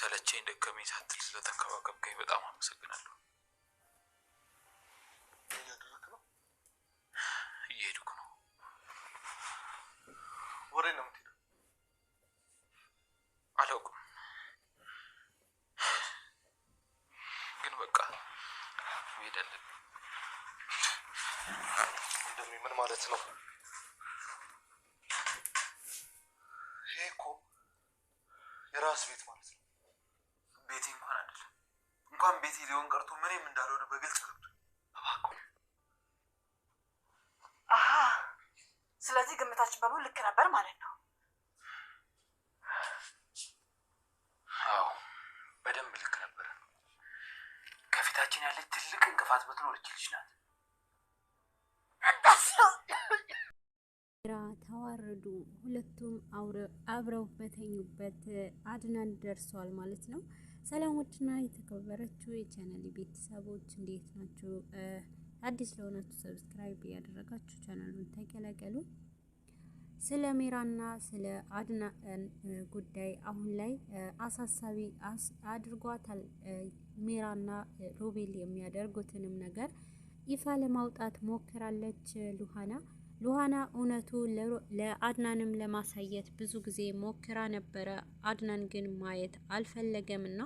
ሰለቸኝ ደከመኝ ሳትል ስለተንከባከብከኝ በጣም አመሰግናለሁ። እየሄድኩ ነው። ወዴት ነው የምትሄደው? አላውቅም፣ ግን በቃ መሄድ አለብኝ። ምን ማለት ነው? ይሄ እኮ የራስ ቤት ማለት ነው። ቤቴ እንኳን አይደለም። እንኳን ቤቴ ሊሆን ቀርቶ ምንም እንዳልሆነ በግልጽ ገብቶ እባክህ። አሃ፣ ስለዚህ ግምታችን በሙሉ ልክ ነበር ማለት ነው። አዎ በደንብ ልክ ነበር። ከፊታችን ያለች ትልቅ እንቅፋት ብትኖር እቺ ልጅ ናት። ተዋረዱ። ሁለቱም አብረው በተኙበት አድናን ደርሰዋል ማለት ነው። ሰላሞችና የተከበረችው የቻናል ቤተሰቦች እንዴት ናችሁ? አዲስ ለሆናችሁ ሰብስክራይብ እያደረጋችሁ ቻናሉን ተቀላቀሉ። ስለ ሜራና ስለ አድናን ጉዳይ አሁን ላይ አሳሳቢ አድርጓታል። ሜራና ሮቤል የሚያደርጉትንም ነገር ይፋ ለማውጣት ሞክራለች ሉሃና እውነቱ ለአድናንም ለማሳየት ብዙ ጊዜ ሞክራ ነበረ። አድናን ግን ማየት አልፈለገምና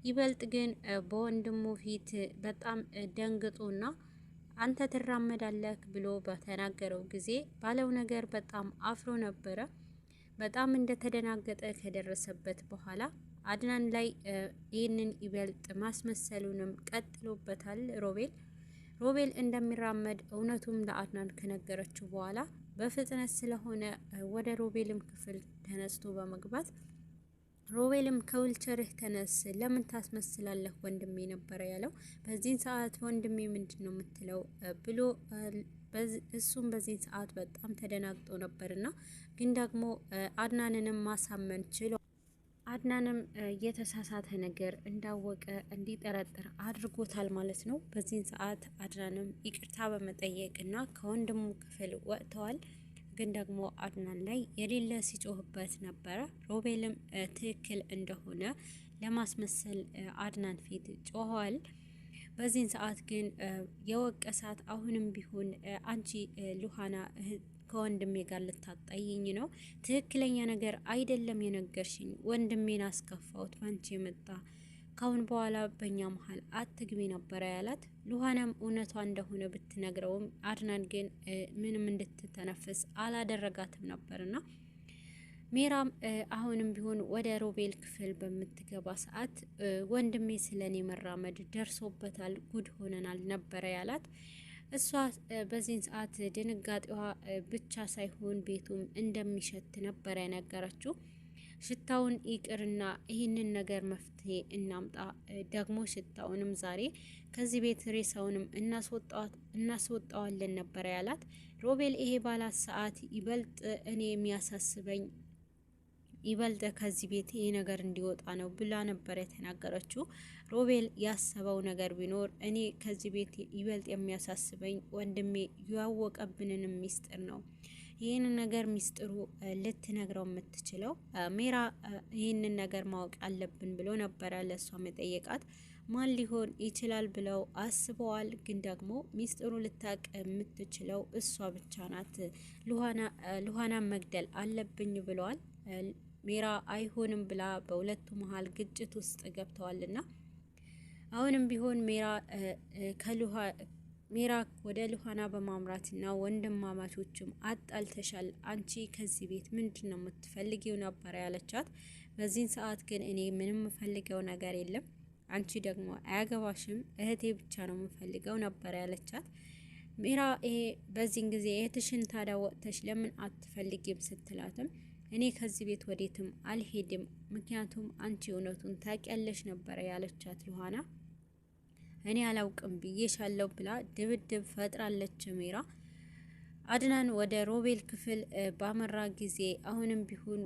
ይበልጥ ግን በወንድሙ ፊት በጣም ደንግጦና አንተ ትራመዳለህ ብሎ በተናገረው ጊዜ ባለው ነገር በጣም አፍሮ ነበረ። በጣም እንደተደናገጠ ከደረሰበት በኋላ አድናን ላይ ይህንን ይበልጥ ማስመሰሉንም ቀጥሎበታል። ሮቤል እንደሚራመድ እውነቱም ለአድናን ከነገረችው በኋላ በፍጥነት ስለሆነ ወደ ሮቤልም ክፍል ተነስቶ በመግባት ሮቤልም ከዊልቸርህ ተነስ፣ ለምን ታስመስላለህ ወንድሜ ነበረ ያለው። በዚህን ሰዓት ወንድሜ ምንድን ነው የምትለው ብሎ እሱም በዚህን ሰዓት በጣም ተደናግጦ ነበርና ግን ደግሞ አድናንንም ማሳመን ችሎ አድናንም የተሳሳተ ነገር እንዳወቀ እንዲጠረጥር አድርጎታል ማለት ነው። በዚህን ሰዓት አድናንም ይቅርታ በመጠየቅና ከወንድሙ ክፍል ወጥተዋል። ግን ደግሞ አድናን ላይ የሌለ ሲጮህበት ነበረ። ሮቤልም ትክክል እንደሆነ ለማስመሰል አድናን ፊት ጮኸዋል። በዚህን ሰዓት ግን የወቀሳት አሁንም ቢሆን አንቺ ሉሃና ከወንድሜ ጋር ልታጣይኝ ነው፣ ትክክለኛ ነገር አይደለም የነገርሽኝ፣ ወንድሜን አስከፋውት ባንቺ የመጣ ካሁን በኋላ በእኛ መሀል አትግቢ ነበረ ያላት። ሉሃናም እውነቷ እንደሆነ ብትነግረውም አድናን ግን ምንም እንድትተነፍስ አላደረጋትም ነበርና ሜራም አሁንም ቢሆን ወደ ሮቤል ክፍል በምትገባ ሰዓት ወንድሜ ስለኔ መራመድ ደርሶበታል፣ ጉድ ሆነናል ነበረ ያላት። እሷ በዚህን ሰዓት ድንጋጤዋ ብቻ ሳይሆን ቤቱም እንደሚሸት ነበረ የነገረችው። ሽታውን ይቅርና ይህንን ነገር መፍትሄ እናምጣ፣ ደግሞ ሽታውንም ዛሬ ከዚህ ቤት ሬሳውንም እናስወጣዋለን ነበረ ያላት። ሮቤል ይሄ ባላት ሰዓት ይበልጥ እኔ የሚያሳስበኝ ይበልጥ ከዚህ ቤት ይሄ ነገር እንዲወጣ ነው ብላ ነበር የተናገረችው። ሮቤል ያሰበው ነገር ቢኖር እኔ ከዚህ ቤት ይበልጥ የሚያሳስበኝ ወንድሜ ያወቀብንንም ሚስጥር ነው። ይህንን ነገር ሚስጥሩ ልትነግረው የምትችለው ሜራ ይህንን ነገር ማወቅ አለብን ብሎ ነበረ ለእሷም የጠየቃት። ማን ሊሆን ይችላል ብለው አስበዋል። ግን ደግሞ ሚስጥሩ ልታቅ የምትችለው እሷ ብቻ ናት። ሉሃናን መግደል አለብኝ ብለዋል። ሜራ አይሆንም ብላ በሁለቱ መሀል ግጭት ውስጥ ገብተዋልና አሁንም ቢሆን ሜራ ወደ ሉሃና በማምራትና ወንድማማቾችም አጣልተሻል፣ አንቺ ከዚህ ቤት ምንድን ነው የምትፈልጊው ነበር ያለቻት። በዚህን ሰዓት ግን እኔ ምንም የምፈልገው ነገር የለም፣ አንቺ ደግሞ አያገባሽም፣ እህቴ ብቻ ነው የምፈልገው ነበር ያለቻት። ሜራ ይሄ በዚህን ጊዜ እህትሽን ታዲያ ወጥተሽ ለምን አትፈልጊም ስትላትም እኔ ከዚህ ቤት ወዴትም አልሄድም፣ ምክንያቱም አንቺ እውነቱን ታውቂያለሽ ነበረ ያለቻት ሉሃና። እኔ አላውቅም ብዬሻለሁ ብላ ድብድብ ፈጥራለች ሜራ። አድናን ወደ ሮቤል ክፍል ባመራ ጊዜ አሁንም ቢሆን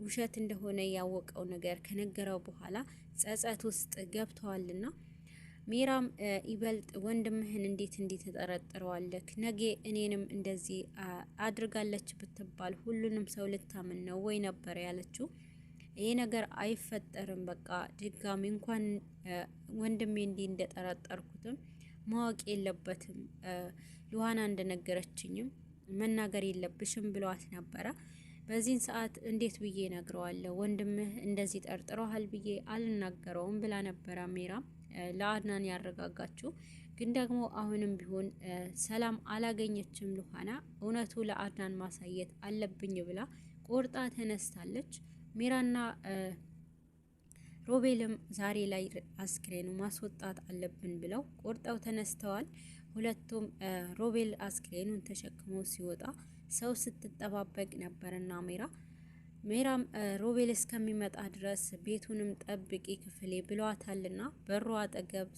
ውሸት እንደሆነ ያወቀው ነገር ከነገረው በኋላ ጸጸት ውስጥ ገብተዋልና ሜራም ይበልጥ ወንድምህን እንዴት ተጠረጥረዋለክ? ነገ እኔንም እንደዚህ አድርጋለች ብትባል ሁሉንም ሰው ልታምን ነው ወይ ነበር ያለችው። ይሄ ነገር አይፈጠርም። በቃ ድጋሚ እንኳን ወንድሜ እንዲህ እንደጠረጠርኩትም ማወቅ የለበትም ሉሃና እንደነገረችኝም መናገር የለብሽም ብለዋት ነበረ። በዚህን ሰዓት እንዴት ብዬ ነግረዋለሁ? ወንድምህ እንደዚህ ጠርጥረዋል ብዬ አልናገረውም ብላ ነበረ ሜራም ለአድናን ያረጋጋችው። ግን ደግሞ አሁንም ቢሆን ሰላም አላገኘችም ሉሃና። እውነቱ ለአድናን ማሳየት አለብኝ ብላ ቆርጣ ተነስታለች። ሜራና ሮቤልም ዛሬ ላይ አስክሬኑ ማስወጣት አለብን ብለው ቆርጠው ተነስተዋል። ሁለቱም ሮቤል አስክሬኑን ተሸክሞ ሲወጣ ሰው ስትጠባበቅ ነበርና ሜራም ሮቤል እስከሚመጣ ድረስ ቤቱንም ጠብቂ ክፍሌ ብለዋታልና በሩ አጠገብ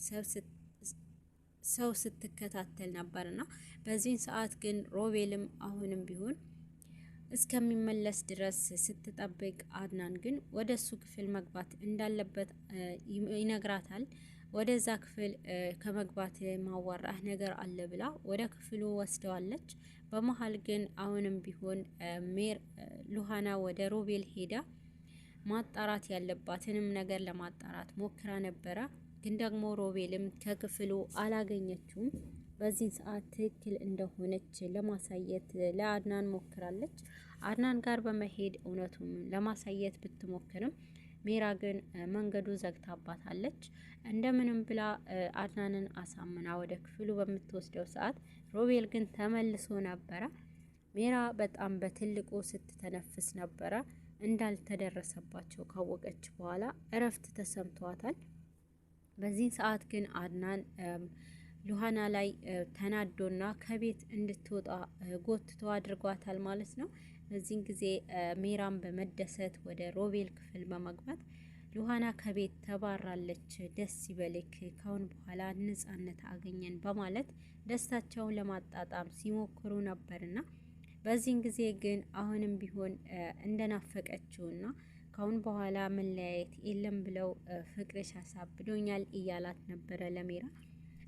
ሰው ስትከታተል ነበርና በዚህን ሰዓት ግን ሮቤልም አሁንም ቢሆን እስከሚመለስ ድረስ ስትጠብቅ አድናን ግን ወደ እሱ ክፍል መግባት እንዳለበት ይነግራታል። ወደዛ ክፍል ከመግባት ማዋራህ ነገር አለ ብላ ወደ ክፍሉ ወስደዋለች። በመሀል ግን አሁንም ቢሆን ሉሃና ወደ ሮቤል ሄዳ ማጣራት ያለባትንም ነገር ለማጣራት ሞክራ ነበረ። ግን ደግሞ ሮቤልም ከክፍሉ አላገኘችውም። በዚህ ሰዓት ትክክል እንደሆነች ለማሳየት ለአድናን ሞክራለች። አድናን ጋር በመሄድ እውነቱን ለማሳየት ብትሞክርም ሜራ ግን መንገዱ ዘግታባታለች። እንደምንም ብላ አድናንን አሳምና ወደ ክፍሉ በምትወስደው ሰዓት ሮቤል ግን ተመልሶ ነበረ። ሜራ በጣም በትልቁ ስትተነፍስ ነበረ። እንዳልተደረሰባቸው ካወቀች በኋላ እረፍት ተሰምቷታል። በዚህ ሰዓት ግን አድናን ሉሃና ላይ ተናዶና ከቤት እንድትወጣ ጎትቶ አድርጓታል ማለት ነው። በዚህን ጊዜ ሜራም በመደሰት ወደ ሮቤል ክፍል በመግባት ሉሃና ከቤት ተባራለች፣ ደስ ይበልክ፣ ካሁን በኋላ ነጻነት አገኘን በማለት ደስታቸውን ለማጣጣም ሲሞክሩ ነበርና በዚህን ጊዜ ግን አሁንም ቢሆን እንደናፈቀችውና ካሁን በኋላ መለያየት የለም ብለው ፍቅርሽ አሳብዶኛል እያላት ነበረ ለሜራ።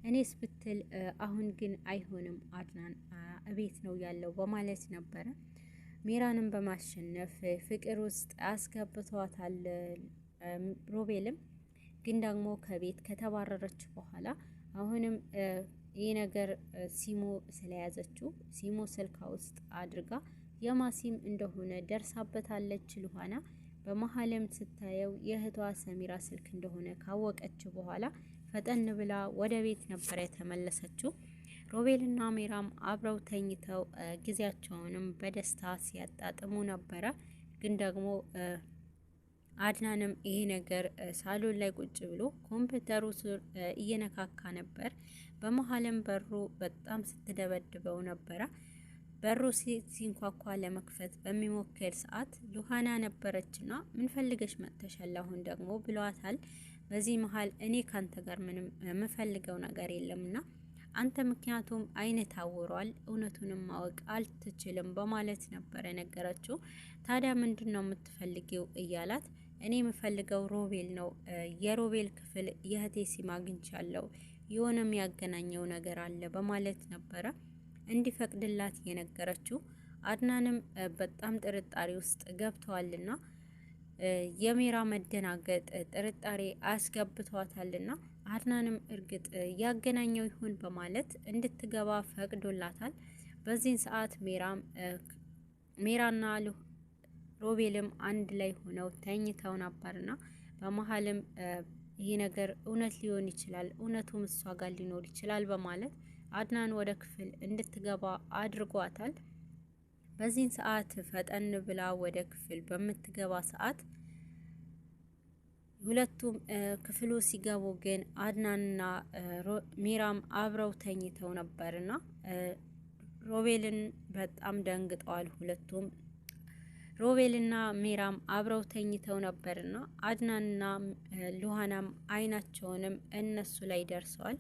እኔስ ብትል አሁን ግን አይሆንም አድናን እቤት ነው ያለው በማለት ነበረ። ሜራንም በማሸነፍ ፍቅር ውስጥ አስገብቷታል። ሮቤልም ግን ደግሞ ከቤት ከተባረረች በኋላ አሁንም ይህ ነገር ሲሞ ስለያዘችው ሲሞ ስልካ ውስጥ አድርጋ የማሲም እንደሆነ ደርሳበታለች ሉሃና። በመሀልም ስታየው የእህቷ ሰሚራ ስልክ እንደሆነ ካወቀች በኋላ ፈጠን ብላ ወደ ቤት ነበር የተመለሰችው። ሮቤልና ሜራም አብረው ተኝተው ጊዜያቸውንም በደስታ ሲያጣጥሙ ነበረ። ግን ደግሞ አድናንም ይሄ ነገር ሳሎን ላይ ቁጭ ብሎ ኮምፒውተሩ ስር እየነካካ ነበር። በመሀልም በሩ በጣም ስትደበድበው ነበረ። በሩ ሲንኳኳ ለመክፈት በሚሞክር ሰዓት ሉሃና ነበረችና ምን ፈልገሽ መጥተሻል አሁን ደግሞ ብለዋታል። በዚህ መሀል እኔ ካንተ ጋር ምንም የምፈልገው ነገር የለምና አንተ ምክንያቱም አይነት ታውሯል፣ እውነቱንም ማወቅ አልትችልም በማለት ነበረ ነገረችው። ታዲያ ምንድን ነው የምትፈልጊው እያላት እኔ የምፈልገው ሮቤል ነው፣ የሮቤል ክፍል የእህቴ ሲም አግኝቻለሁ፣ የሆነ የሚያገናኘው ነገር አለ በማለት ነበረ እንዲፈቅድላት የነገረችው። አድናንም በጣም ጥርጣሬ ውስጥ ገብተዋልና የሜራ መደናገጥ ጥርጣሬ አስገብቷታልና አድናንም እርግጥ ያገናኘው ይሁን በማለት እንድትገባ ፈቅዶላታል። በዚህን ሰዓት ሜራና ሮቤልም አንድ ላይ ሆነው ተኝተው ነበርና በመሀልም ይሄ ነገር እውነት ሊሆን ይችላል፣ እውነቱም እሷ ጋር ሊኖር ይችላል በማለት አድናን ወደ ክፍል እንድትገባ አድርጓታል። በዚህን ሰዓት ፈጠን ብላ ወደ ክፍል በምትገባ ሰዓት ሁለቱም ክፍሉ ሲገቡ ግን አድናንና ሜራም አብረው ተኝተው ነበርና ሮቤልን በጣም ደንግጠዋል። ሁለቱም ሮቤልና ሜራም አብረው ተኝተው ነበርና አድናንና ሉሃናም አይናቸውንም እነሱ ላይ ደርሰዋል።